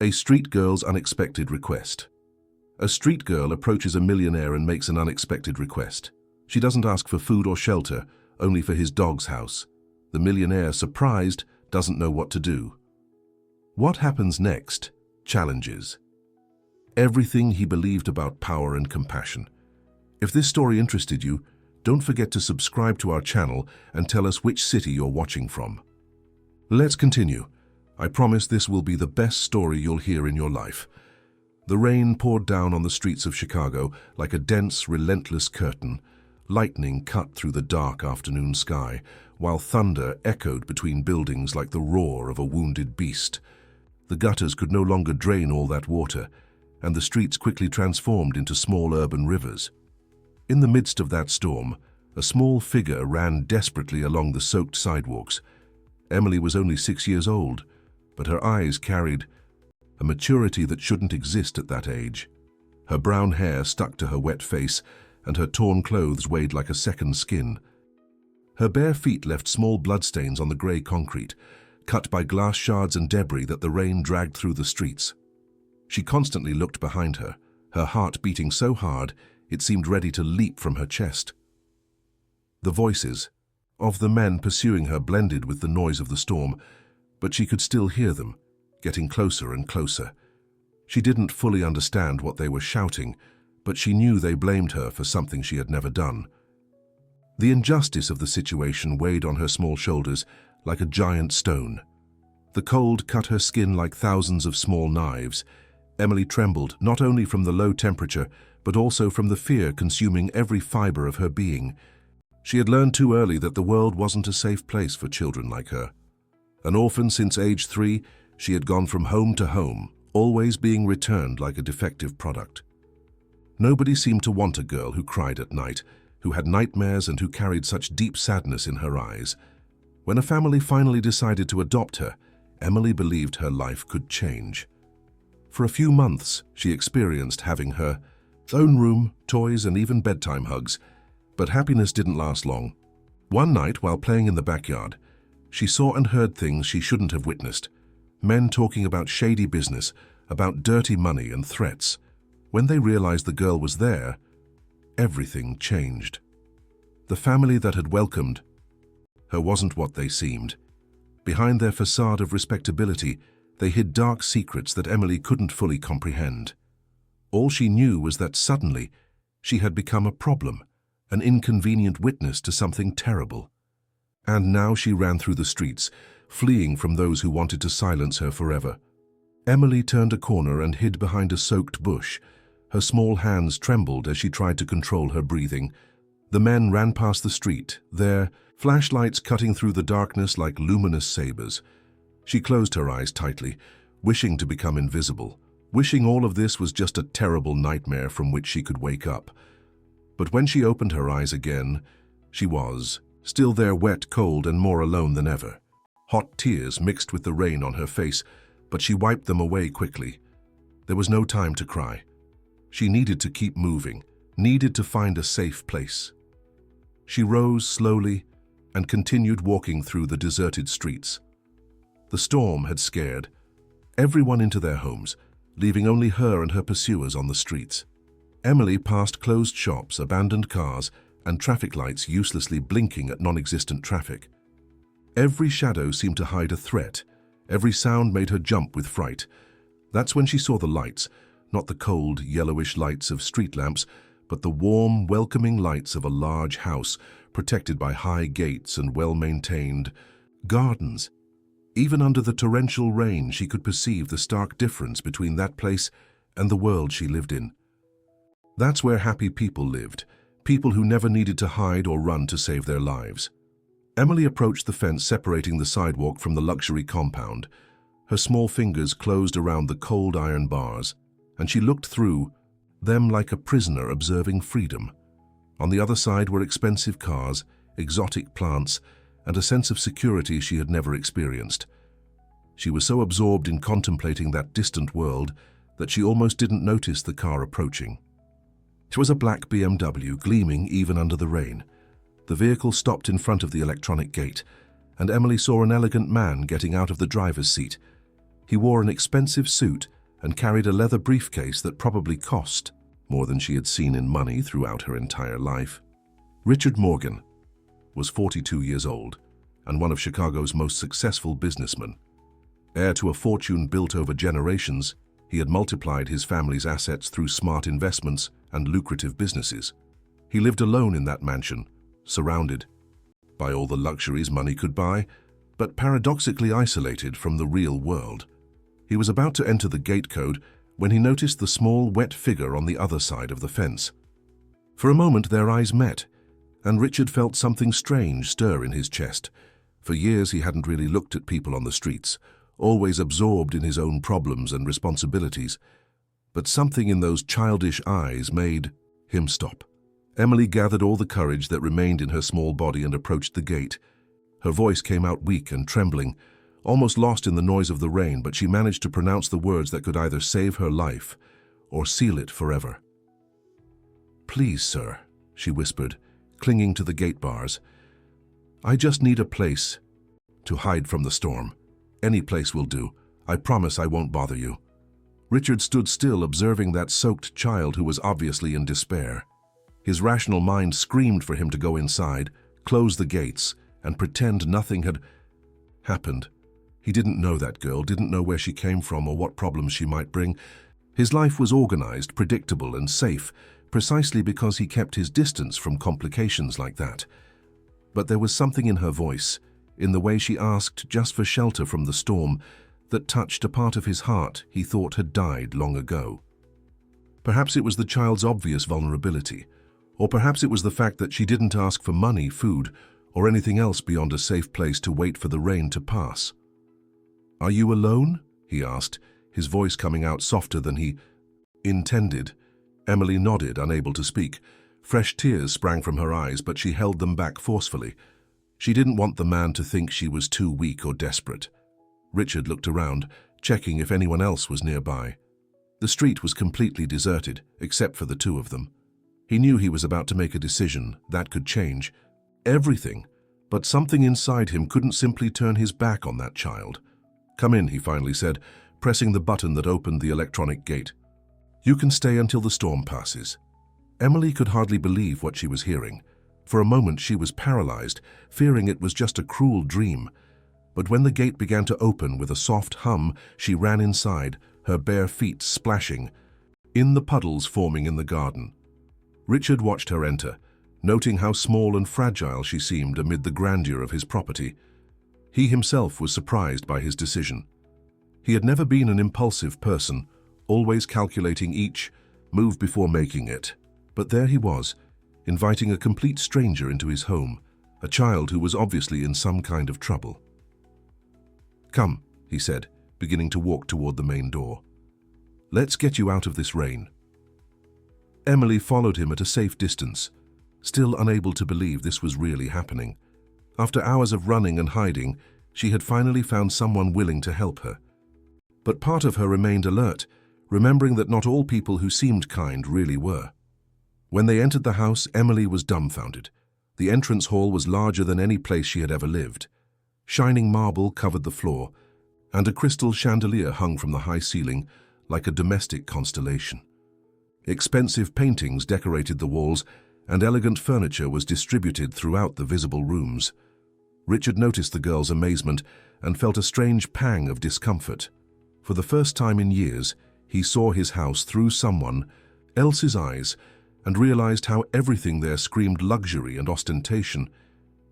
A street girl's unexpected request. A street girl approaches a millionaire and makes an unexpected request. She doesn't ask for food or shelter, only for his dog's house. The millionaire, surprised, doesn't know what to do. What happens next? Challenges everything he believed about power and compassion. If this story interested you, don't forget to subscribe to our channel and tell us which city you're watching from. Let's continue. I promise this will be the best story you'll hear in your life. The rain poured down on the streets of Chicago like a dense, relentless curtain. Lightning cut through the dark afternoon sky, while thunder echoed between buildings like the roar of a wounded beast. The gutters could no longer drain all that water, and the streets quickly transformed into small urban rivers. In the midst of that storm, a small figure ran desperately along the soaked sidewalks. Emily was only 6 years old, but her eyes carried a maturity that shouldn't exist at that age. Her brown hair stuck to her wet face, and her torn clothes weighed like a second skin. Her bare feet left small bloodstains on the grey concrete, cut by glass shards and debris that the rain dragged through the streets. She constantly looked behind her, her heart beating so hard it seemed ready to leap from her chest. The voices of the men pursuing her blended with the noise of the storm, but she could still hear them, getting closer and closer. She didn't fully understand what they were shouting, but she knew they blamed her for something she had never done. The injustice of the situation weighed on her small shoulders like a giant stone. The cold cut her skin like thousands of small knives. Emily trembled, not only from the low temperature, but also from the fear consuming every fiber of her being. She had learned too early that the world wasn't a safe place for children like her. An orphan since age 3, she had gone from home to home, always being returned like a defective product. Nobody seemed to want a girl who cried at night, who had nightmares and who carried such deep sadness in her eyes. When a family finally decided to adopt her, Emily believed her life could change. For a few months, she experienced having her own room, toys, and even bedtime hugs, but happiness didn't last long. One night, while playing in the backyard, she saw and heard things she shouldn't have witnessed. Men talking about shady business, about dirty money and threats. When they realized the girl was there, everything changed. The family that had welcomed her wasn't what they seemed. Behind their facade of respectability, they hid dark secrets that Emily couldn't fully comprehend. All she knew was that suddenly she had become a problem, an inconvenient witness to something terrible. And now she ran through the streets, fleeing from those who wanted to silence her forever. Emily turned a corner and hid behind a soaked bush. Her small hands trembled as she tried to control her breathing. The men ran past the street, their flashlights cutting through the darkness like luminous sabers. She closed her eyes tightly, wishing to become invisible, wishing all of this was just a terrible nightmare from which she could wake up. But when she opened her eyes again, she was still there, wet, cold, and more alone than ever. Hot tears mixed with the rain on her face, but she wiped them away quickly. There was no time to cry. She needed to keep moving, needed to find a safe place. She rose slowly and continued walking through the deserted streets. The storm had scared everyone into their homes, leaving only her and her pursuers on the streets. Emily passed closed shops, abandoned cars, and traffic lights uselessly blinking at non-existent traffic. Every shadow seemed to hide a threat. Every sound made her jump with fright. That's when she saw the lights, not the cold, yellowish lights of street lamps, but the warm, welcoming lights of a large house, protected by high gates and well-maintained gardens. Even under the torrential rain, she could perceive the stark difference between that place and the world she lived in. That's where happy people lived, people who never needed to hide or run to save their lives. Emily approached the fence separating the sidewalk from the luxury compound. Her small fingers closed around the cold iron bars, and she looked through them like a prisoner observing freedom. On the other side were expensive cars, exotic plants, and a sense of security she had never experienced. She was so absorbed in contemplating that distant world that she almost didn't notice the car approaching. It was a black BMW, gleaming even under the rain. The vehicle stopped in front of the electronic gate, and Emily saw an elegant man getting out of the driver's seat. He wore an expensive suit and carried a leather briefcase that probably cost more than she had seen in money throughout her entire life. Richard Morgan was 42 years old and one of Chicago's most successful businessmen. Heir to a fortune built over generations, he had multiplied his family's assets through smart investments and lucrative businesses. He lived alone in that mansion, surrounded by all the luxuries money could buy, but paradoxically isolated from the real world. He was about to enter the gate code when he noticed the small, wet figure on the other side of the fence. For a moment their eyes met, and Richard felt something strange stir in his chest. For years he hadn't really looked at people on the streets, always absorbed in his own problems and responsibilities. But something in those childish eyes made him stop. Emily gathered all the courage that remained in her small body and approached the gate. Her voice came out weak and trembling, almost lost in the noise of the rain, but she managed to pronounce the words that could either save her life or seal it forever. "Please, sir," she whispered, clinging to the gate bars. "I just need a place to hide from the storm. Any place will do. I promise I won't bother you." Richard stood still, observing that soaked child who was obviously in despair. His rational mind screamed for him to go inside, close the gates, and pretend nothing had happened. He didn't know that girl, didn't know where she came from or what problems she might bring. His life was organized, predictable, and safe, precisely because he kept his distance from complications like that. But there was something in her voice, in the way she asked just for shelter from the storm, that touched a part of his heart he thought had died long ago. Perhaps it was the child's obvious vulnerability, or perhaps it was the fact that she didn't ask for money, food, or anything else beyond a safe place to wait for the rain to pass. "Are you alone?" he asked, his voice coming out softer than he intended. Emily nodded, unable to speak. Fresh tears sprang from her eyes, but she held them back forcefully. She didn't want the man to think she was too weak or desperate. Richard looked around, checking if anyone else was nearby. The street was completely deserted, except for the two of them. He knew he was about to make a decision that could change everything, but something inside him couldn't simply turn his back on that child. "Come in," he finally said, pressing the button that opened the electronic gate. "You can stay until the storm passes." Emily could hardly believe what she was hearing. For a moment she was paralyzed, fearing it was just a cruel dream. But when the gate began to open with a soft hum, she ran inside, her bare feet splashing in the puddles forming in the garden. Richard watched her enter, noting how small and fragile she seemed amid the grandeur of his property. He himself was surprised by his decision. He had never been an impulsive person, always calculating each move before making it. But there he was, inviting a complete stranger into his home, a child who was obviously in some kind of trouble. "Come," he said, beginning to walk toward the main door. "Let's get you out of this rain." Emily followed him at a safe distance, still unable to believe this was really happening. After hours of running and hiding, she had finally found someone willing to help her. But part of her remained alert, remembering that not all people who seemed kind really were. When they entered the house, Emily was dumbfounded. The entrance hall was larger than any place she had ever lived. Shining marble covered the floor, and a crystal chandelier hung from the high ceiling like a domestic constellation. Expensive paintings decorated the walls, and elegant furniture was distributed throughout the visible rooms. Richard noticed the girl's amazement and felt a strange pang of discomfort. For the first time in years, he saw his house through someone else's eyes and realized how everything there screamed luxury and ostentation.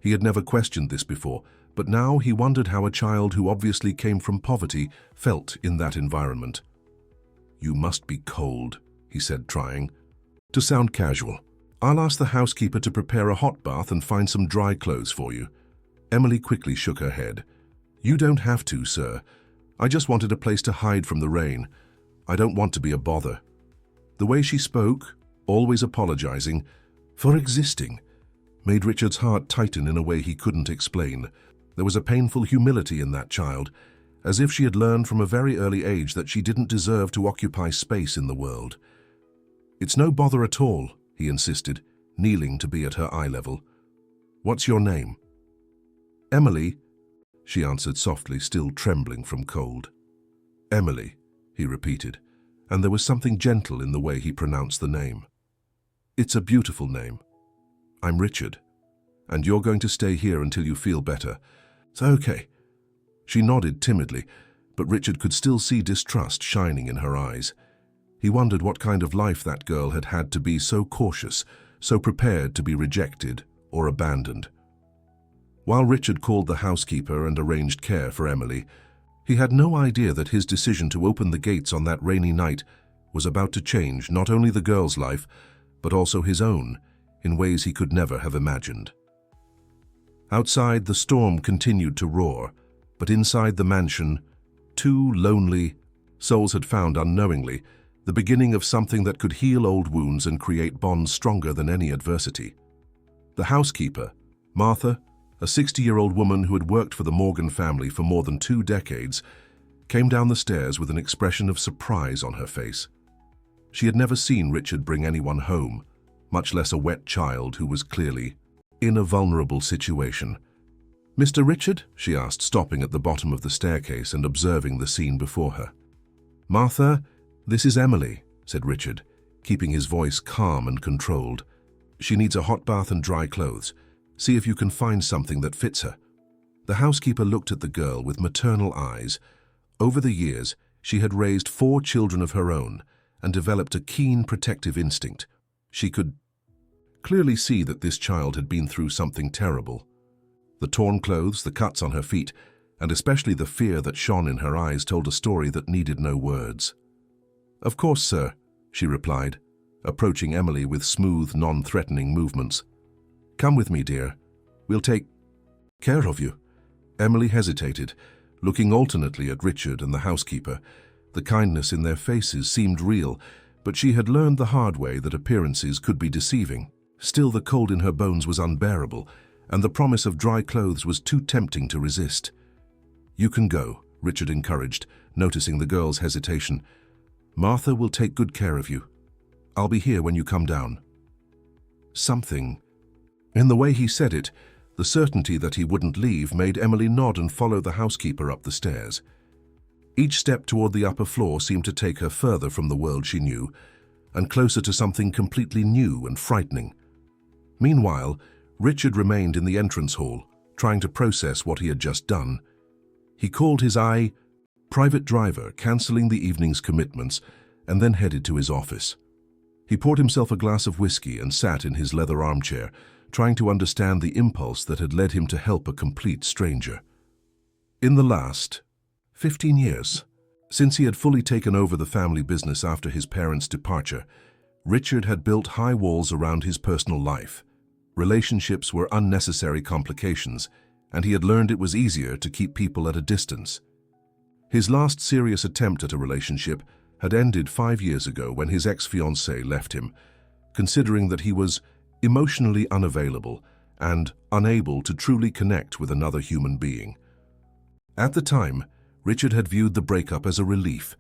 He had never questioned this before, but now he wondered how a child who obviously came from poverty felt in that environment. "You must be cold," he said, trying to sound casual. "I'll ask the housekeeper to prepare a hot bath and find some dry clothes for you." Emily quickly shook her head. "You don't have to, sir. I just wanted a place to hide from the rain. I don't want to be a bother." The way she spoke, always apologizing for existing, made Richard's heart tighten in a way he couldn't explain. There was a painful humility in that child, as if she had learned from a very early age that she didn't deserve to occupy space in the world. "It's no bother at all," he insisted, kneeling to be at her eye level. "What's your name?" "Emily," she answered softly, still trembling from cold. Emily, he repeated, and there was something gentle in the way he pronounced the name. It's a beautiful name. I'm Richard, and you're going to stay here until you feel better. It's okay. She nodded timidly, but Richard could still see distrust shining in her eyes. He wondered what kind of life that girl had had to be so cautious, so prepared to be rejected or abandoned. While Richard called the housekeeper and arranged care for Emily, he had no idea that his decision to open the gates on that rainy night was about to change not only the girl's life, but also his own, in ways he could never have imagined. Outside, the storm continued to roar, but inside the mansion, two lonely souls had found unknowingly the beginning of something that could heal old wounds and create bonds stronger than any adversity. The housekeeper, Martha, a 60-year-old woman who had worked for the Morgan family for more than 2 decades, came down the stairs with an expression of surprise on her face. She had never seen Richard bring anyone home, much less a wet child who was clearly in a vulnerable situation. "Mr. Richard?" she asked, stopping at the bottom of the staircase and observing the scene before her. "Martha, this is Emily," said Richard, keeping his voice calm and controlled. "She needs a hot bath and dry clothes. See if you can find something that fits her." The housekeeper looked at the girl with maternal eyes. Over the years, she had raised 4 children of her own and developed a keen protective instinct. She could clearly see that this child had been through something terrible. The torn clothes, the cuts on her feet, and especially the fear that shone in her eyes told a story that needed no words. "Of course, sir," she replied, approaching Emily with smooth, non-threatening movements. "Come with me, dear. We'll take care of you." Emily hesitated, looking alternately at Richard and the housekeeper. The kindness in their faces seemed real, but she had learned the hard way that appearances could be deceiving. Still, the cold in her bones was unbearable, and the promise of dry clothes was too tempting to resist. "You can go," Richard encouraged, noticing the girl's hesitation. "Martha will take good care of you. I'll be here when you come down." Something in the way he said it, the certainty that he wouldn't leave, made Emily nod and follow the housekeeper up the stairs. Each step toward the upper floor seemed to take her further from the world she knew, and closer to something completely new and frightening. Meanwhile, Richard remained in the entrance hall, trying to process what he had just done. He called his private driver, cancelling the evening's commitments, and then headed to his office. He poured himself a glass of whiskey and sat in his leather armchair, trying to understand the impulse that had led him to help a complete stranger. In the last 15 years, since he had fully taken over the family business after his parents' departure, Richard had built high walls around his personal life. Relationships were unnecessary complications, and he had learned it was easier to keep people at a distance. His last serious attempt at a relationship had ended 5 years ago when his ex-fiancée left him, considering that he was emotionally unavailable and unable to truly connect with another human being. At the time, Richard had viewed the breakup as a relief.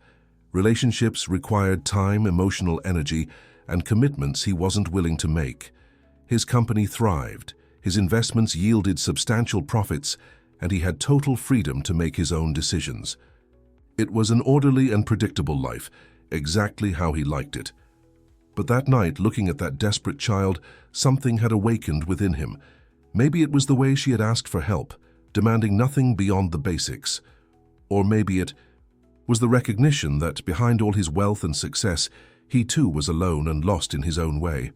Relationships required time, emotional energy, and commitments he wasn't willing to make. His company thrived, his investments yielded substantial profits, and he had total freedom to make his own decisions. It was an orderly and predictable life, exactly how he liked it. But that night, looking at that desperate child, something had awakened within him. Maybe it was the way she had asked for help, demanding nothing beyond the basics. Or maybe it was the recognition that behind all his wealth and success, he too was alone and lost in his own way.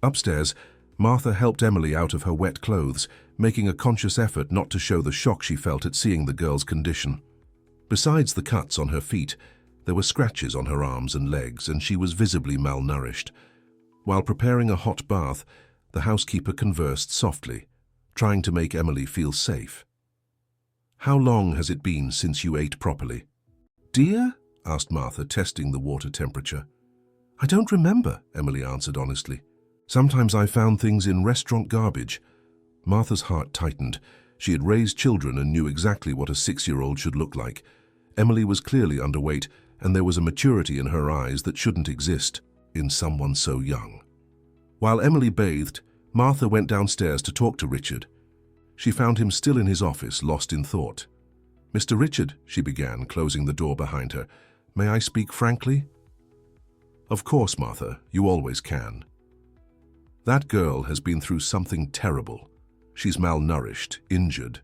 Upstairs, Martha helped Emily out of her wet clothes, making a conscious effort not to show the shock she felt at seeing the girl's condition. Besides the cuts on her feet, there were scratches on her arms and legs, and she was visibly malnourished. While preparing a hot bath, the housekeeper conversed softly, trying to make Emily feel safe. "How long has it been since you ate properly?" "Dear?" asked Martha, testing the water temperature. "I don't remember," Emily answered honestly. "Sometimes I found things in restaurant garbage." Martha's heart tightened. She had raised children and knew exactly what a 6-year-old should look like. Emily was clearly underweight, and there was a maturity in her eyes that shouldn't exist in someone so young. While Emily bathed, Martha went downstairs to talk to Richard. She found him still in his office, lost in thought. "Mr. Richard," she began, closing the door behind her, "may I speak frankly?" "Of course, Martha, you always can. That girl has been through something terrible. She's malnourished, injured,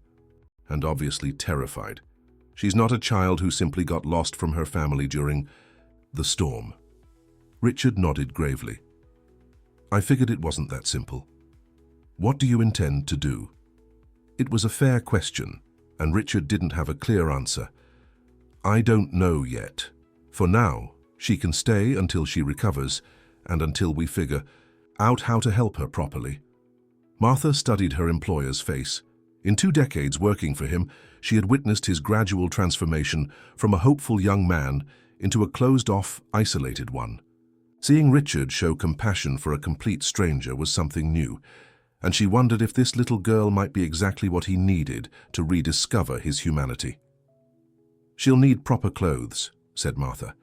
and obviously terrified. She's not a child who simply got lost from her family during the storm." Richard nodded gravely. "I figured it wasn't that simple. What do you intend to do?" It was a fair question, and Richard didn't have a clear answer. "I don't know yet. For now, she can stay until she recovers and until we figure out how to help her properly." Martha studied her employer's face. In 2 decades working for him, she had witnessed his gradual transformation from a hopeful young man into a closed-off, isolated one. Seeing Richard show compassion for a complete stranger was something new, and she wondered if this little girl might be exactly what he needed to rediscover his humanity. "She'll need proper clothes," said Martha,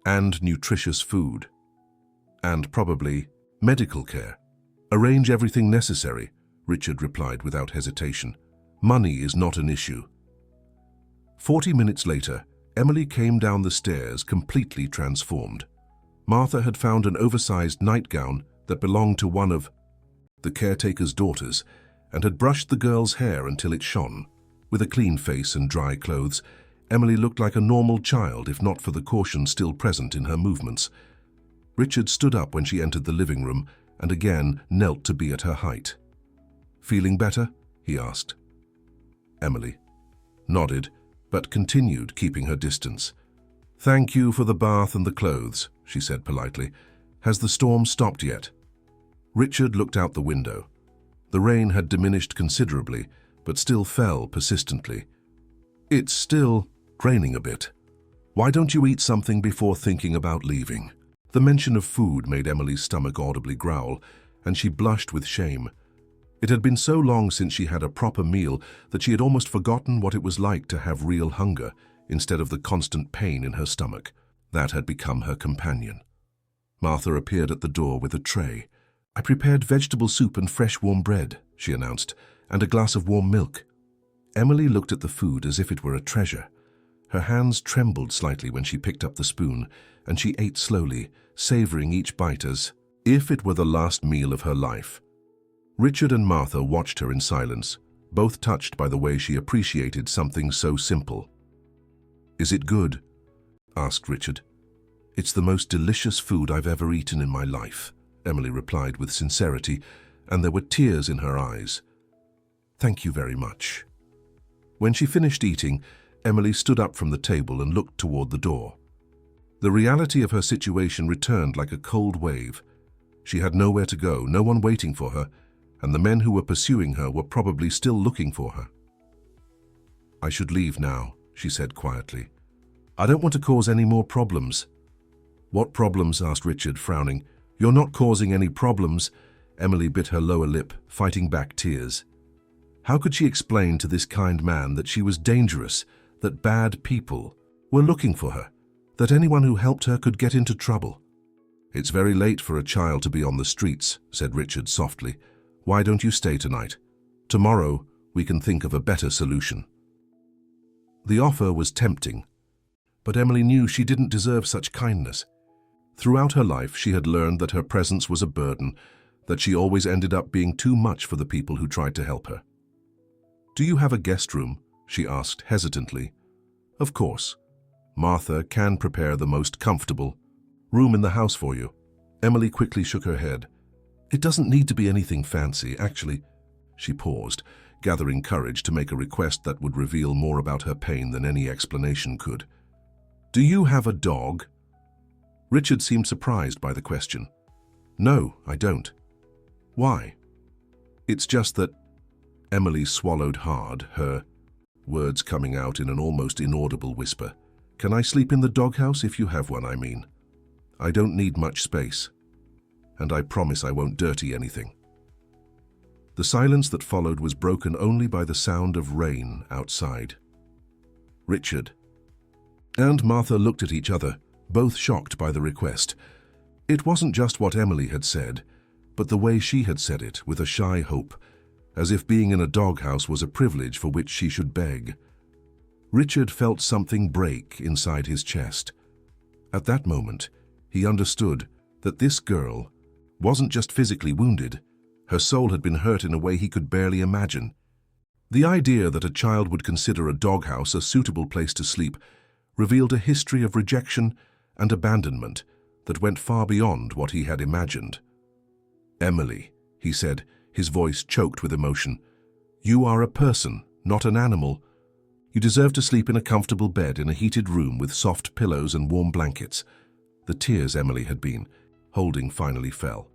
"and nutritious food, and probably medical care. Arrange everything necessary," Richard replied without hesitation. "Money is not an issue." 40 minutes later, Emily came down the stairs completely transformed. Martha had found an oversized nightgown that belonged to one of the caretaker's daughters and had brushed the girl's hair until it shone. With a clean face and dry clothes, Emily looked like a normal child if not for the caution still present in her movements. Richard stood up when she entered the living room and again knelt to be at her height. "Feeling better?" he asked. Emily nodded, but continued keeping her distance. "Thank you for the bath and the clothes," she said politely. "Has the storm stopped yet?" Richard looked out the window. The rain had diminished considerably, but still fell persistently. "It's still raining a bit. Why don't you eat something before thinking about leaving?" The mention of food made Emily's stomach audibly growl, and she blushed with shame. It had been so long since she had a proper meal that she had almost forgotten what it was like to have real hunger instead of the constant pain in her stomach. That had become her companion. Martha appeared at the door with a tray. "I prepared vegetable soup and fresh warm bread," she announced, "and a glass of warm milk." Emily looked at the food as if it were a treasure. Her hands trembled slightly when she picked up the spoon, and she ate slowly, savoring each bite as if it were the last meal of her life. Richard and Martha watched her in silence, both touched by the way she appreciated something so simple. "Is it good?" asked Richard. "It's the most delicious food I've ever eaten in my life," Emily replied with sincerity, and there were tears in her eyes. "Thank you very much." When she finished eating, Emily stood up from the table and looked toward the door. The reality of her situation returned like a cold wave. She had nowhere to go, no one waiting for her, and the men who were pursuing her were probably still looking for her. "I should leave now," she said quietly. "I don't want to cause any more problems." "What problems?" asked Richard, frowning. "You're not causing any problems." Emily bit her lower lip, fighting back tears. How could she explain to this kind man that she was dangerous, that bad people were looking for her, that anyone who helped her could get into trouble? "It's very late for a child to be on the streets," said Richard softly. "Why don't you stay tonight? Tomorrow we can think of a better solution." The offer was tempting, but Emily knew she didn't deserve such kindness. Throughout her life, she had learned that her presence was a burden, that she always ended up being too much for the people who tried to help her. "Do you have a guest room?" she asked hesitantly. "Of course. Martha can prepare the most comfortable room in the house for you." Emily quickly shook her head. "It doesn't need to be anything fancy, actually." She paused, gathering courage to make a request that would reveal more about her pain than any explanation could. "Do you have a dog?" Richard seemed surprised by the question. "No, I don't." "Why?" "It's just that—" Emily swallowed hard, her words coming out in an almost inaudible whisper. "Can I sleep in the doghouse if you have one, I mean? I don't need much space. And I promise I won't dirty anything." The silence that followed was broken only by the sound of rain outside. Richard and Martha looked at each other, both shocked by the request. It wasn't just what Emily had said, but the way she had said it with a shy hope, as if being in a doghouse was a privilege for which she should beg. Richard felt something break inside his chest. At that moment, he understood that this girl wasn't just physically wounded. Her soul had been hurt in a way he could barely imagine. The idea that a child would consider a doghouse a suitable place to sleep revealed a history of rejection and abandonment that went far beyond what he had imagined. "Emily," he said, his voice choked with emotion, "you are a person, not an animal. You deserve to sleep in a comfortable bed in a heated room with soft pillows and warm blankets." The tears Emily had been holding finally fell.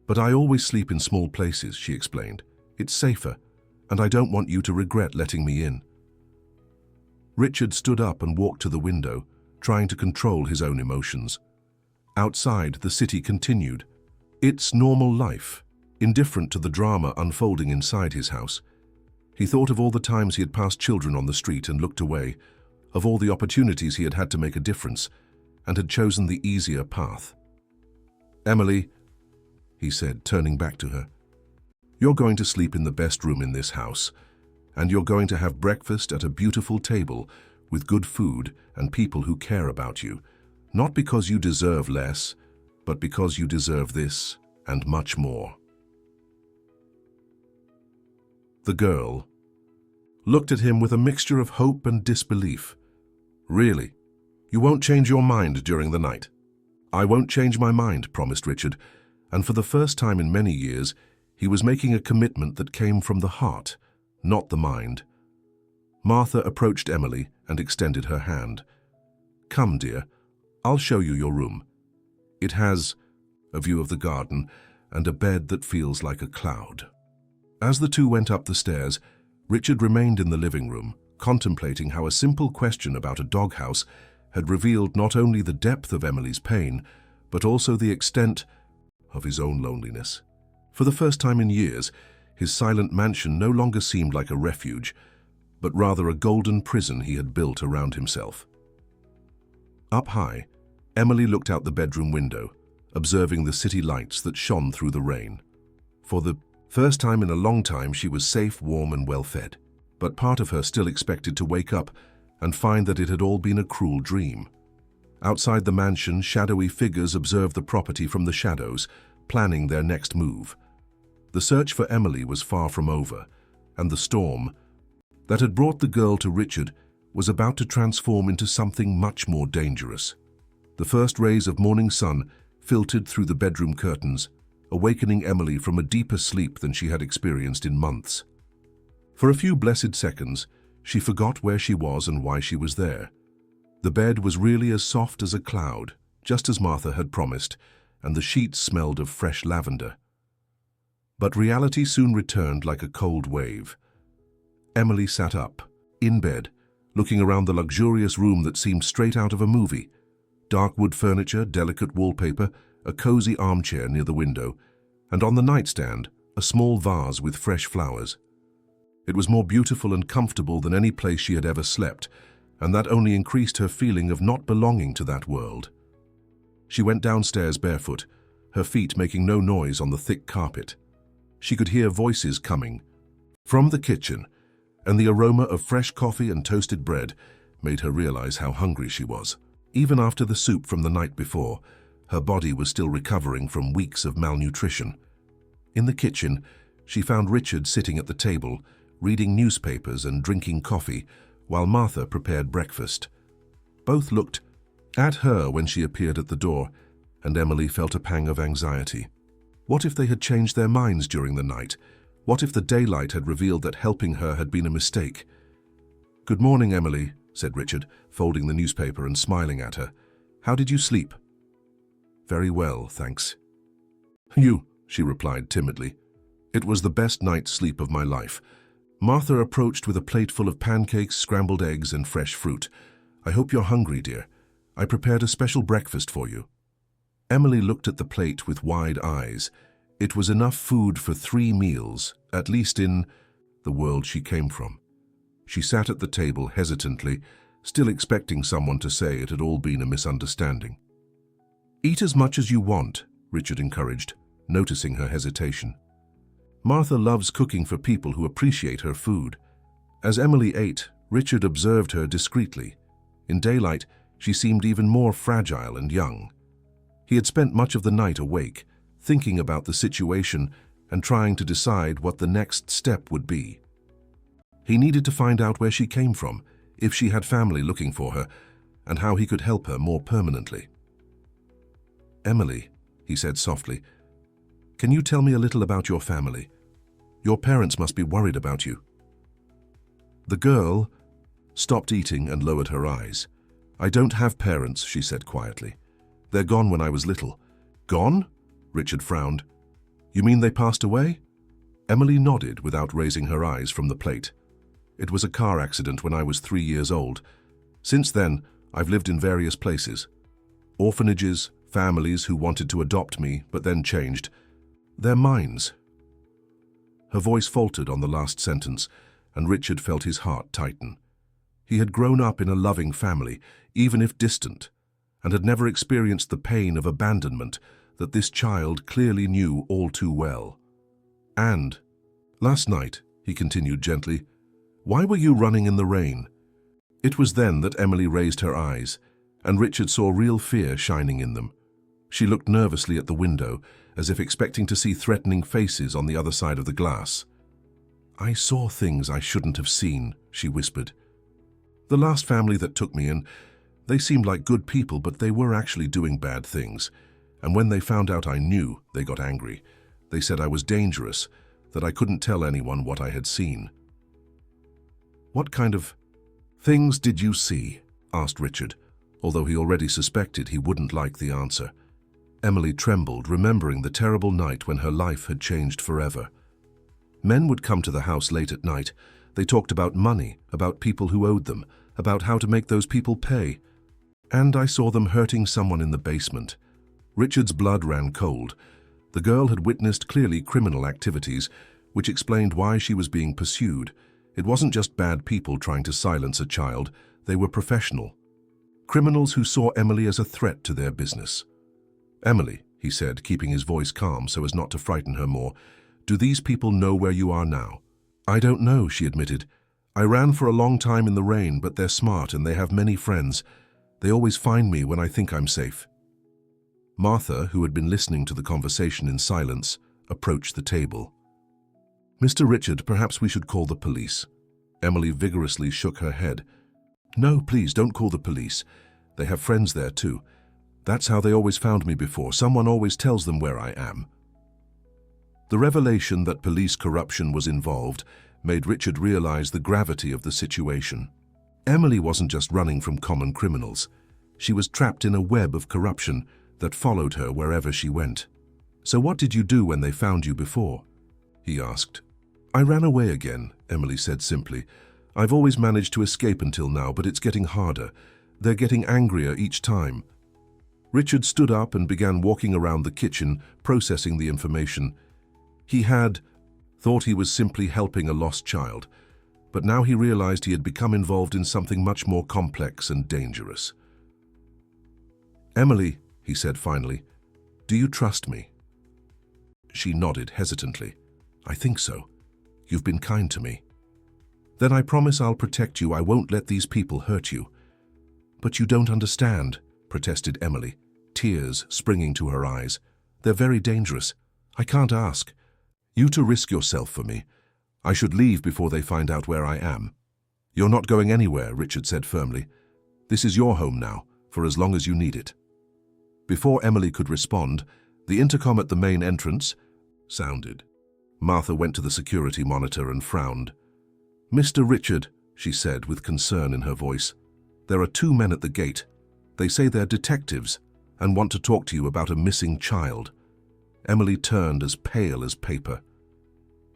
"But I always sleep in small places," she explained. "It's safer, and I don't want you to regret letting me in." Richard stood up and walked to the window, trying to control his own emotions. Outside, the city continued. Its normal life, indifferent to the drama unfolding inside his house. He thought of all the times he had passed children on the street and looked away, of all the opportunities he had had to make a difference, and had chosen the easier path. "Emily," he said, turning back to her, "you're going to sleep in the best room in this house, and you're going to have breakfast at a beautiful table with good food and people who care about you, not because you deserve less, but because you deserve this and much more." The girl looked at him with a mixture of hope and disbelief. "Really? You won't change your mind during the night?" "I won't change my mind," promised Richard, and for the first time in many years, he was making a commitment that came from the heart, not the mind. Martha approached Emily and extended her hand. "Come, dear, I'll show you your room. It has a view of the garden and a bed that feels like a cloud." As the two went up the stairs, Richard remained in the living room, contemplating how a simple question about a doghouse had revealed not only the depth of Emily's pain, but also the extent of his own loneliness. For the first time in years, his silent mansion no longer seemed like a refuge, but rather a golden prison he had built around himself. Up high, Emily looked out the bedroom window, observing the city lights that shone through the rain. For the first time in a long time, she was safe, warm, and well-fed. But part of her still expected to wake up and find that it had all been a cruel dream. Outside the mansion, shadowy figures observed the property from the shadows, planning their next move. The search for Emily was far from over, and the storm that had brought the girl to Richard was about to transform into something much more dangerous. The first rays of morning sun filtered through the bedroom curtains, awakening Emily from a deeper sleep than she had experienced in months. For a few blessed seconds, she forgot where she was and why she was there. The bed was really as soft as a cloud, just as Martha had promised, and the sheets smelled of fresh lavender. But reality soon returned like a cold wave. Emily sat up, in bed, looking around the luxurious room that seemed straight out of a movie. Dark wood furniture, delicate wallpaper, a cozy armchair near the window, and on the nightstand, a small vase with fresh flowers. It was more beautiful and comfortable than any place she had ever slept, and that only increased her feeling of not belonging to that world. She went downstairs barefoot, her feet making no noise on the thick carpet. She could hear voices coming from the kitchen, and the aroma of fresh coffee and toasted bread made her realize how hungry she was. Even after the soup from the night before, her body was still recovering from weeks of malnutrition. In the kitchen, she found Richard sitting at the table, reading newspapers and drinking coffee, while Martha prepared breakfast. Both looked at her when she appeared at the door, and Emily felt a pang of anxiety. What if they had changed their minds during the night? What if the daylight had revealed that helping her had been a mistake? "Good morning, Emily," said Richard, folding the newspaper and smiling at her. "How did you sleep?" "Very well, thanks." "You," she replied timidly. "It was the best night's sleep of my life." Martha approached with a plate full of pancakes, scrambled eggs, and fresh fruit. "I hope you're hungry, dear. I prepared a special breakfast for you." Emily looked at the plate with wide eyes. It was enough food for 3 meals, at least in the world she came from. She sat at the table hesitantly, still expecting someone to say it had all been a misunderstanding. "Eat as much as you want," Richard encouraged, noticing her hesitation. Martha loves cooking for people who appreciate her food. As Emily ate, Richard observed her discreetly. In daylight, she seemed even more fragile and young. He had spent much of the night awake, thinking about the situation and trying to decide what the next step would be. He needed to find out where she came from, if she had family looking for her, and how he could help her more permanently. "Emily," he said softly, "can you tell me a little about your family? Your parents must be worried about you." The girl stopped eating and lowered her eyes. "I don't have parents," she said quietly. "They're gone when I was little." "Gone?" Richard frowned. "You mean they passed away?" Emily nodded without raising her eyes from the plate. "It was a car accident when I was 3 years old. Since then, I've lived in various places. Orphanages, families who wanted to adopt me but then changed. They're mines." Her voice faltered on the last sentence, and Richard felt his heart tighten. He had grown up in a loving family, even if distant, and had never experienced the pain of abandonment that this child clearly knew all too well. "And last night," he continued gently, "why were you running in the rain?" It was then that Emily raised her eyes, and Richard saw real fear shining in them. She looked nervously at the window, as if expecting to see threatening faces on the other side of the glass. "I saw things I shouldn't have seen," she whispered. "The last family that took me in, they seemed like good people, but they were actually doing bad things. And when they found out I knew, they got angry. They said I was dangerous, that I couldn't tell anyone what I had seen." "What kind of things did you see?" asked Richard, although he already suspected he wouldn't like the answer. Emily trembled, remembering the terrible night when her life had changed forever. Men would come to the house late at night. They talked about money, about people who owed them, about how to make those people pay. "And I saw them hurting someone in the basement." Richard's blood ran cold. The girl had witnessed clearly criminal activities, which explained why she was being pursued. It wasn't just bad people trying to silence a child, they were professional. Criminals who saw Emily as a threat to their business. "Emily," he said, keeping his voice calm so as not to frighten her more, "do these people know where you are now?" "I don't know," she admitted. "I ran for a long time in the rain, but they're smart and they have many friends. They always find me when I think I'm safe." Martha, who had been listening to the conversation in silence, approached the table. "Mr. Richard, perhaps we should call the police." Emily vigorously shook her head. "No, please, don't call the police. They have friends there too. That's how they always found me before. Someone always tells them where I am." The revelation that police corruption was involved made Richard realize the gravity of the situation. Emily wasn't just running from common criminals. She was trapped in a web of corruption that followed her wherever she went. "So what did you do when they found you before?" he asked. "I ran away again," Emily said simply. "I've always managed to escape until now, but it's getting harder. They're getting angrier each time." Richard stood up and began walking around the kitchen, processing the information. He had thought he was simply helping a lost child, but now he realized he had become involved in something much more complex and dangerous. "Emily," he said finally, "do you trust me?" She nodded hesitantly. "I think so. You've been kind to me." "Then I promise I'll protect you. I won't let these people hurt you." "But you don't understand," protested Emily, tears springing to her eyes. "They're very dangerous. I can't ask you to risk yourself for me. I should leave before they find out where I am." "You're not going anywhere," Richard said firmly. "This is your home now, for as long as you need it." Before Emily could respond, the intercom at the main entrance sounded. Martha went to the security monitor and frowned. "Mr. Richard," she said with concern in her voice, "there are 2 men at the gate. They say they're detectives and want to talk to you about a missing child." Emily turned as pale as paper.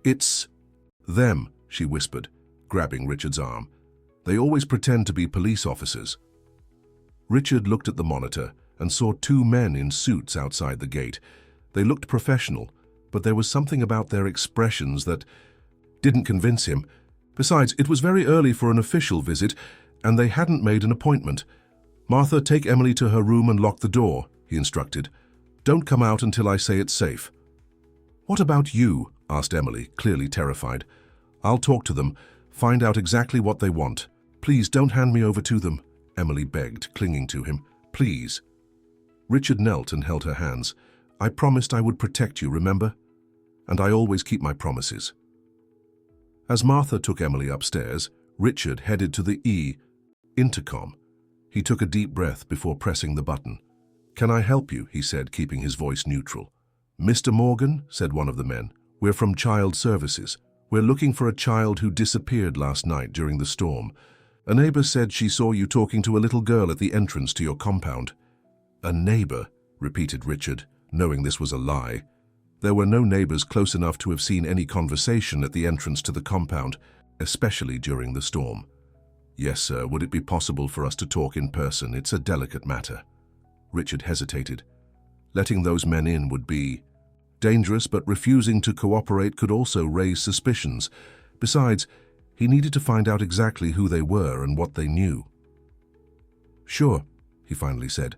"It's them," she whispered, grabbing Richard's arm. "They always pretend to be police officers." Richard looked at the monitor and saw 2 men in suits outside the gate. They looked professional, but there was something about their expressions that didn't convince him. Besides, it was very early for an official visit, and they hadn't made an appointment. "Martha, take Emily to her room and lock the door," he instructed. "Don't come out until I say it's safe." "What about you?" asked Emily, clearly terrified. "I'll talk to them, find out exactly what they want. Please don't hand me over to them, Emily begged, clinging to him. Please. Richard knelt and held her hands. I promised I would protect you, remember? And I always keep my promises. As Martha took Emily upstairs, Richard headed to the intercom. He took a deep breath before pressing the button. Can I help you? He said, keeping his voice neutral. Mr. Morgan, said one of the men, we're from Child Services. We're looking for a child who disappeared last night during the storm. A neighbor said she saw you talking to a little girl at the entrance to your compound. A neighbor, repeated Richard, knowing this was a lie. There were no neighbors close enough to have seen any conversation at the entrance to the compound, especially during the storm. Yes, sir, would it be possible for us to talk in person? It's a delicate matter. Richard hesitated. Letting those men in would be dangerous, but refusing to cooperate could also raise suspicions. Besides, he needed to find out exactly who they were and what they knew. Sure, he finally said.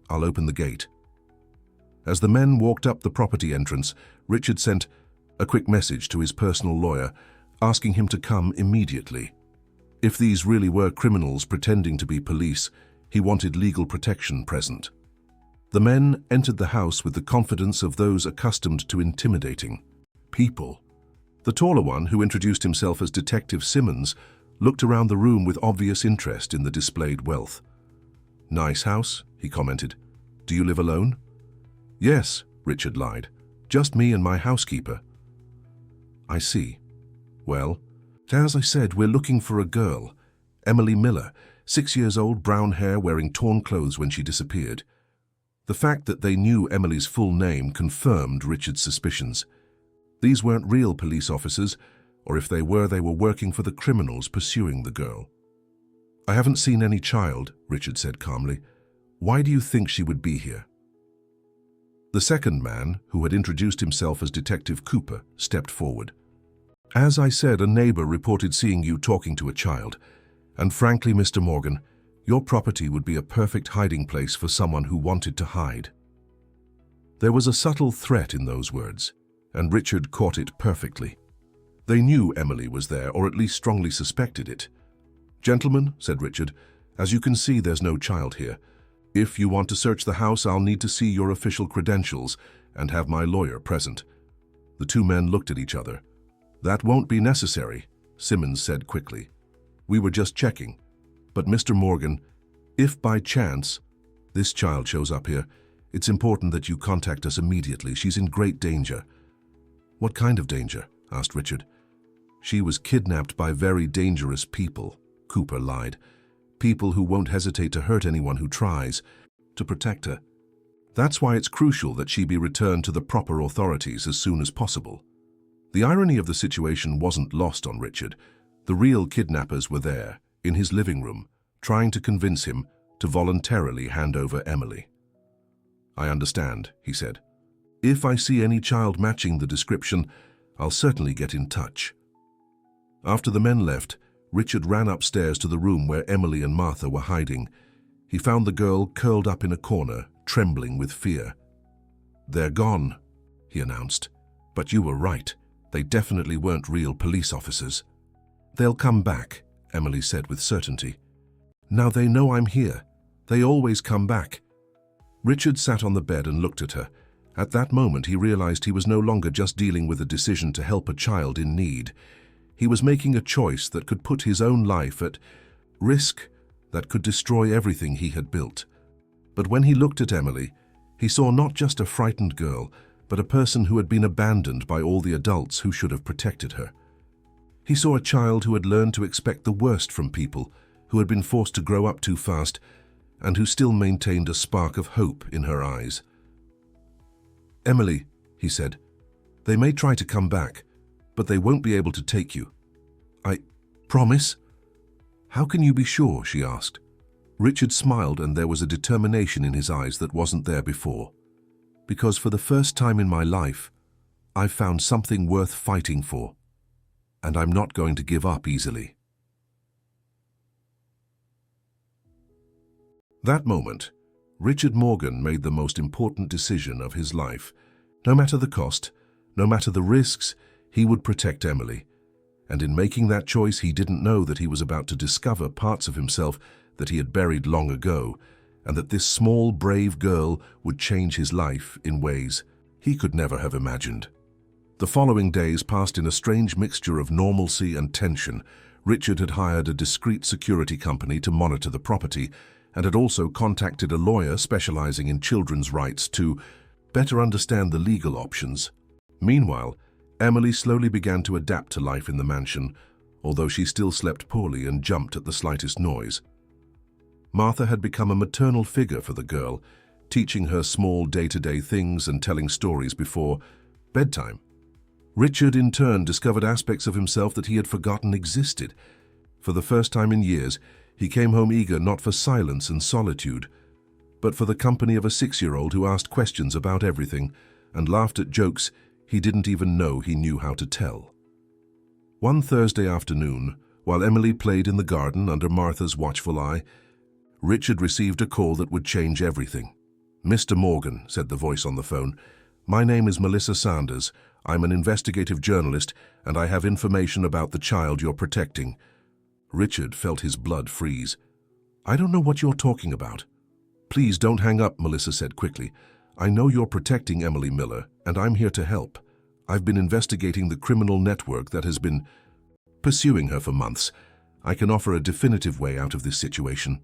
I'll open the gate. As the men walked up the property entrance, Richard sent a quick message to his personal lawyer, asking him to come immediately. If these really were criminals pretending to be police, he wanted legal protection present. The men entered the house with the confidence of those accustomed to intimidating people. The taller one, who introduced himself as Detective Simmons, looked around the room with obvious interest in the displayed wealth. Nice house, he commented. Do you live alone? Yes, Richard lied. Just me and my housekeeper. I see. Well, as I said, we're looking for a girl, Emily Miller, 6 years old, brown hair, wearing torn clothes when she disappeared. The fact that they knew Emily's full name confirmed Richard's suspicions. These weren't real police officers, or if they were working for the criminals pursuing the girl. I haven't seen any child, Richard said calmly. Why do you think she would be here? The second man, who had introduced himself as Detective Cooper, stepped forward. As I said, a neighbor reported seeing you talking to a child, and frankly, Mr. Morgan, your property would be a perfect hiding place for someone who wanted to hide. There was a subtle threat in those words, and Richard caught it perfectly. They knew Emily was there, or at least strongly suspected it. Gentlemen, said Richard, as you can see, there's no child here. If you want to search the house, I'll need to see your official credentials and have my lawyer present. The two men looked at each other. That won't be necessary, Simmons said quickly. We were just checking. But Mr. Morgan, if by chance this child shows up here, it's important that you contact us immediately. She's in great danger. What kind of danger? Asked Richard. She was kidnapped by very dangerous people, Cooper lied. People who won't hesitate to hurt anyone who tries to protect her. That's why it's crucial that she be returned to the proper authorities as soon as possible. The irony of the situation wasn't lost on Richard. The real kidnappers were there, in his living room, trying to convince him to voluntarily hand over Emily. I understand, he said. If I see any child matching the description, I'll certainly get in touch. After the men left, Richard ran upstairs to the room where Emily and Martha were hiding. He found the girl curled up in a corner, trembling with fear. They're gone, he announced. But you were right. They definitely weren't real police officers. They'll come back, Emily said with certainty. Now they know I'm here. They always come back. Richard sat on the bed and looked at her. At that moment, he realized he was no longer just dealing with a decision to help a child in need. He was making a choice that could put his own life at risk, that could destroy everything he had built. But when he looked at Emily, he saw not just a frightened girl, but a person who had been abandoned by all the adults who should have protected her. He saw a child who had learned to expect the worst from people, who had been forced to grow up too fast, and who still maintained a spark of hope in her eyes. Emily, he said, they may try to come back, but they won't be able to take you. I promise? How can you be sure? She asked. Richard smiled, and there was a determination in his eyes that wasn't there before. Because for the first time in my life, I've found something worth fighting for, and I'm not going to give up easily. That moment, Richard Morgan made the most important decision of his life. No matter the cost, no matter the risks, he would protect Emily. And in making that choice, he didn't know that he was about to discover parts of himself that he had buried long ago, and that this small, brave girl would change his life in ways he could never have imagined. The following days passed in a strange mixture of normalcy and tension. Richard had hired a discreet security company to monitor the property, and had also contacted a lawyer specializing in children's rights to better understand the legal options. Meanwhile, Emily slowly began to adapt to life in the mansion, although she still slept poorly and jumped at the slightest noise. Martha had become a maternal figure for the girl, teaching her small day-to-day things and telling stories before bedtime. Richard, in turn, discovered aspects of himself that he had forgotten existed. For the first time in years, he came home eager not for silence and solitude, but for the company of a 6-year-old who asked questions about everything and laughed at jokes he didn't even know he knew how to tell. One Thursday afternoon, while Emily played in the garden under Martha's watchful eye, Richard received a call that would change everything. "Mr. Morgan," said the voice on the phone, "my name is Melissa Sanders. I'm an investigative journalist, and I have information about the child you're protecting." Richard felt his blood freeze. "I don't know what you're talking about." "Please don't hang up," Melissa said quickly. "I know you're protecting Emily Miller, and I'm here to help. I've been investigating the criminal network that has been pursuing her for months. I can offer a definitive way out of this situation."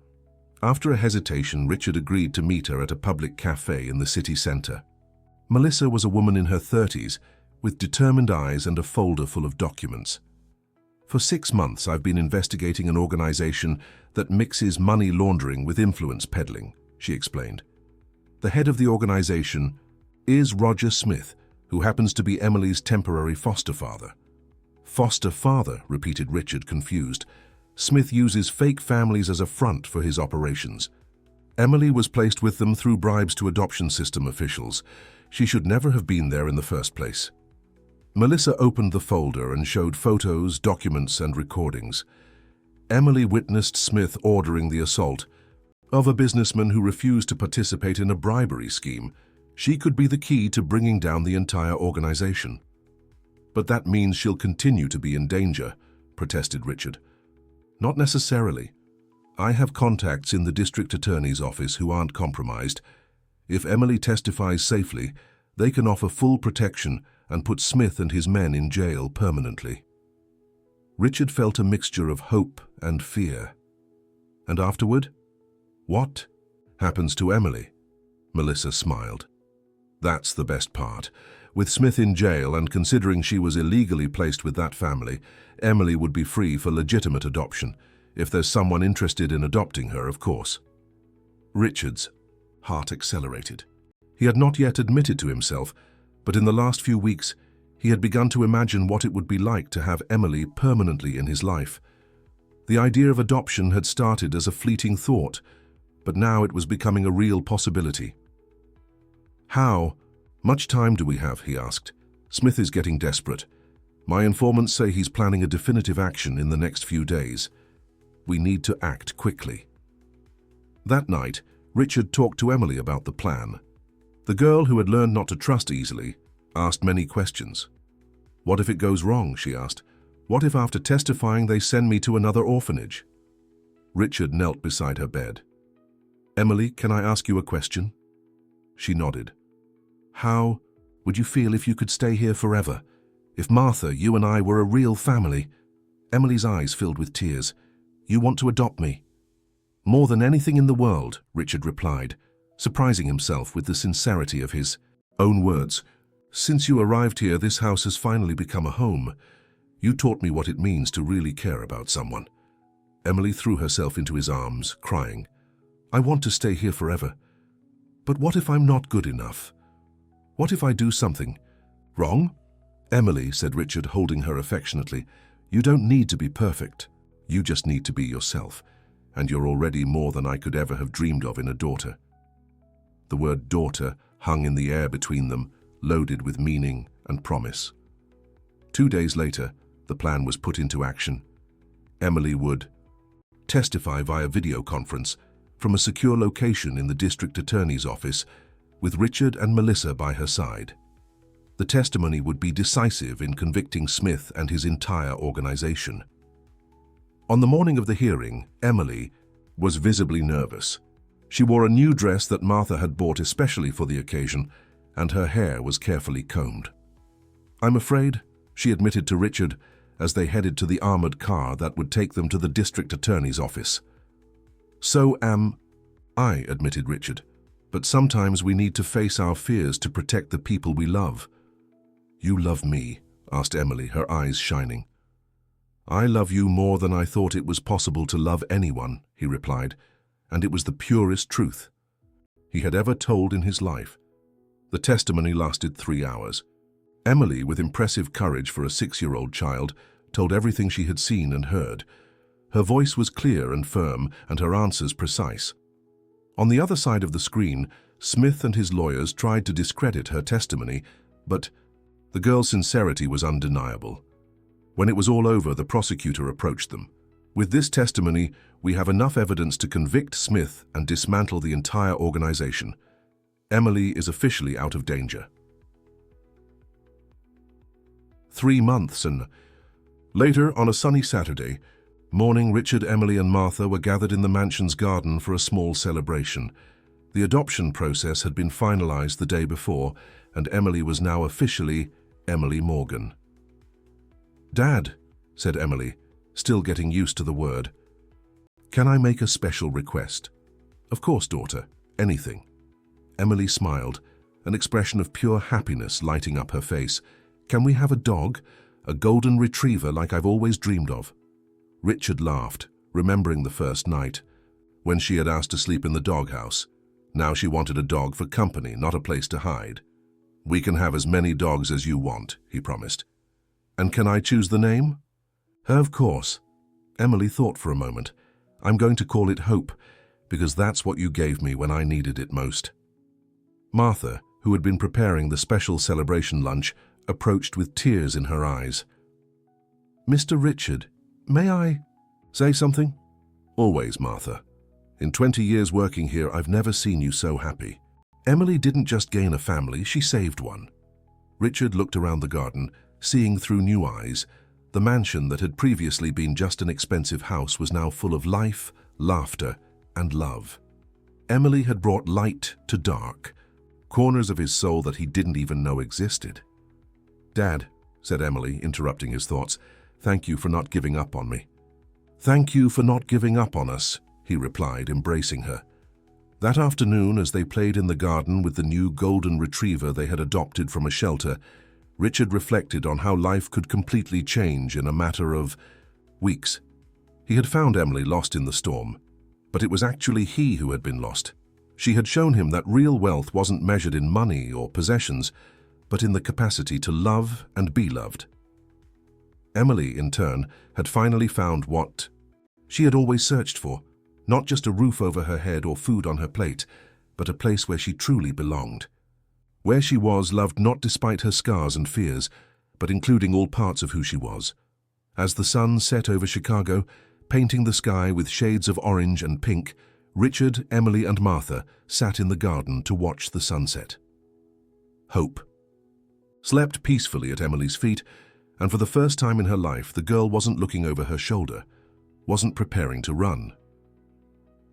After a hesitation, Richard agreed to meet her at a public cafe in the city center. Melissa was a woman in her 30s, with determined eyes and a folder full of documents. "For 6 months, I've been investigating an organization that mixes money laundering with influence peddling," she explained. "The head of the organization is Roger Smith, who happens to be Emily's temporary foster father." "Foster father," repeated Richard, confused. "Smith uses fake families as a front for his operations. Emily was placed with them through bribes to adoption system officials. She should never have been there in the first place." Melissa opened the folder and showed photos, documents, and recordings. Emily witnessed Smith ordering the assault of a businessman who refused to participate in a bribery scheme. She could be the key to bringing down the entire organization. "But that means she'll continue to be in danger," protested Richard. "Not necessarily. I have contacts in the district attorney's office who aren't compromised. If Emily testifies safely, they can offer full protection and put Smith and his men in jail permanently." Richard felt a mixture of hope and fear. "And afterward? What happens to Emily?" Melissa smiled. "That's the best part. With Smith in jail and considering she was illegally placed with that family, Emily would be free for legitimate adoption, if there's someone interested in adopting her, of course." Richard's heart accelerated. He had not yet admitted to himself, but in the last few weeks, he had begun to imagine what it would be like to have Emily permanently in his life. The idea of adoption had started as a fleeting thought, but now it was becoming a real possibility. "How much time do we have?" he asked. "Smith is getting desperate. My informants say he's planning a definitive action in the next few days. We need to act quickly." That night, Richard talked to Emily about the plan. The girl, who had learned not to trust easily, asked many questions. "What if it goes wrong?" she asked. "What if after testifying they send me to another orphanage?" Richard knelt beside her bed. "Emily, can I ask you a question?" She nodded. "How would you feel if you could stay here forever? If Martha, you and I were a real family?" Emily's eyes filled with tears. "You want to adopt me?" "More than anything in the world," Richard replied, surprising himself with the sincerity of his own words. "Since you arrived here, this house has finally become a home. You taught me what it means to really care about someone." Emily threw herself into his arms, crying, "I want to stay here forever. But what if I'm not good enough? What if I do something wrong?" "Emily," said Richard, holding her affectionately, "you don't need to be perfect. You just need to be yourself, and you're already more than I could ever have dreamed of in a daughter." The word daughter hung in the air between them, loaded with meaning and promise. 2 days later, the plan was put into action. Emily would testify via video conference from a secure location in the district attorney's office, with Richard and Melissa by her side. The testimony would be decisive in convicting Smith and his entire organization. On the morning of the hearing, Emily was visibly nervous. She wore a new dress that Martha had bought especially for the occasion, and her hair was carefully combed. "I'm afraid," she admitted to Richard as they headed to the armored car that would take them to the district attorney's office. "So am I," admitted Richard, "but sometimes we need to face our fears to protect the people we love." "You love me?" asked Emily, her eyes shining. "I love you more than I thought it was possible to love anyone," he replied, and it was the purest truth he had ever told in his life. The testimony lasted 3 hours. Emily, with impressive courage for a 6-year-old child, told everything she had seen and heard. Her voice was clear and firm, and her answers precise. On the other side of the screen, Smith and his lawyers tried to discredit her testimony, but the girl's sincerity was undeniable. When it was all over, the prosecutor approached them. "With this testimony, we have enough evidence to convict Smith and dismantle the entire organization. Emily is officially out of danger." 3 months and later, on a sunny Saturday morning, Richard, Emily, and Martha were gathered in the mansion's garden for a small celebration. The adoption process had been finalized the day before, and Emily was now officially Emily Morgan. "Dad," said Emily, still getting used to the word, "can I make a special request?" "Of course, daughter, anything." Emily smiled, an expression of pure happiness lighting up her face. "Can we have a dog? A golden retriever like I've always dreamed of?" Richard laughed, remembering the first night, when she had asked to sleep in the doghouse. Now she wanted a dog for company, not a place to hide. "We can have as many dogs as you want," he promised. "And can I choose the name?" "Of course." Emily thought for a moment. "I'm going to call it Hope, because that's what you gave me when I needed it most." Martha, who had been preparing the special celebration lunch, approached with tears in her eyes. "Mr. Richard, may I say something?" "Always, Martha. In 20 years working here, I've never seen you so happy. Emily didn't just gain a family, she saved one." Richard looked around the garden, seeing through new eyes. The mansion that had previously been just an expensive house was now full of life, laughter, and love. Emily had brought light to dark, corners of his soul that he didn't even know existed. "Dad," said Emily, interrupting his thoughts, "thank you for not giving up on me." "Thank you for not giving up on us," he replied, embracing her. That afternoon, as they played in the garden with the new golden retriever they had adopted from a shelter, Richard reflected on how life could completely change in a matter of weeks. He had found Emily lost in the storm, but it was actually he who had been lost. She had shown him that real wealth wasn't measured in money or possessions, but in the capacity to love and be loved. Emily, in turn, had finally found what she had always searched for, not just a roof over her head or food on her plate, but a place where she truly belonged. Where she was loved not despite her scars and fears, but including all parts of who she was. As the sun set over Chicago, painting the sky with shades of orange and pink, Richard, Emily, and Martha sat in the garden to watch the sunset. Hope slept peacefully at Emily's feet, and for the first time in her life, the girl wasn't looking over her shoulder, wasn't preparing to run.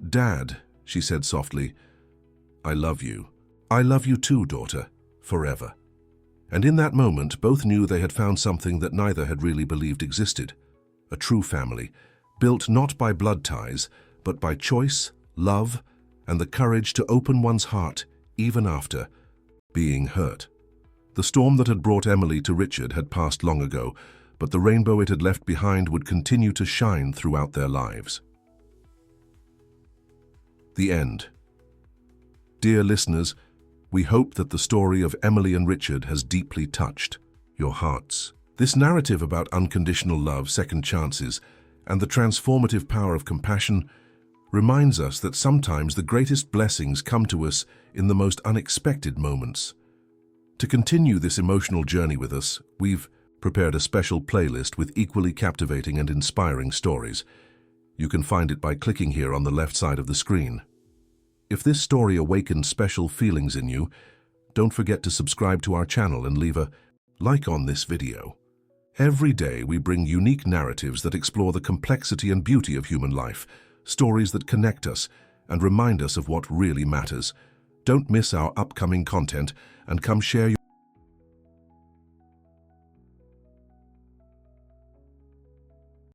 "Dad," she said softly, "I love you. I love you too, daughter, forever." And in that moment, both knew they had found something that neither had really believed existed. A true family, built not by blood ties, but by choice, love, and the courage to open one's heart even after being hurt. The storm that had brought Emily to Richard had passed long ago, but the rainbow it had left behind would continue to shine throughout their lives. The end. Dear listeners, we hope that the story of Emily and Richard has deeply touched your hearts. This narrative about unconditional love, second chances, and the transformative power of compassion reminds us that sometimes the greatest blessings come to us in the most unexpected moments. To continue this emotional journey with us, we've prepared a special playlist with equally captivating and inspiring stories. You can find it by clicking here on the left side of the screen. If this story awakened special feelings in you, Don't forget to subscribe to our channel and leave a like on this video. Every day we bring unique narratives that explore the complexity and beauty of human life, stories that connect us and remind us of what really matters. Don't miss our upcoming content and come share your